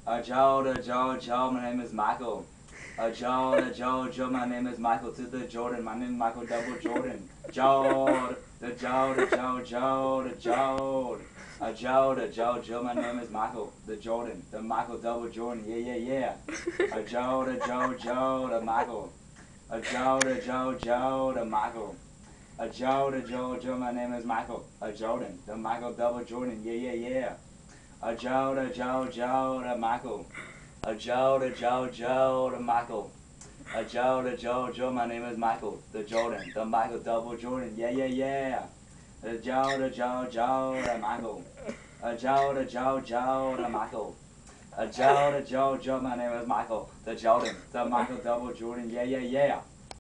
Joe, my name is Michael. Joe, my name is Michael to the Jordan. My name is Michael Double Jordan. Joe, Joe, my name is Michael, the Jordan, the Michael Double Jordan. Yeah. Joe, the Michael. Joe, the Michael. Joe, my name is Michael, Jordan, the Michael Double Jordan. Yeah. Joe, the Michael. Joe, the Michael. Joe, my name is Michael, the Jordan, the Michael Double Jordan. Yeah. Joe, the Michael. Joe, the Michael. Joe, my name is Michael, the Jordan, the Michael Double Jordan. Yeah.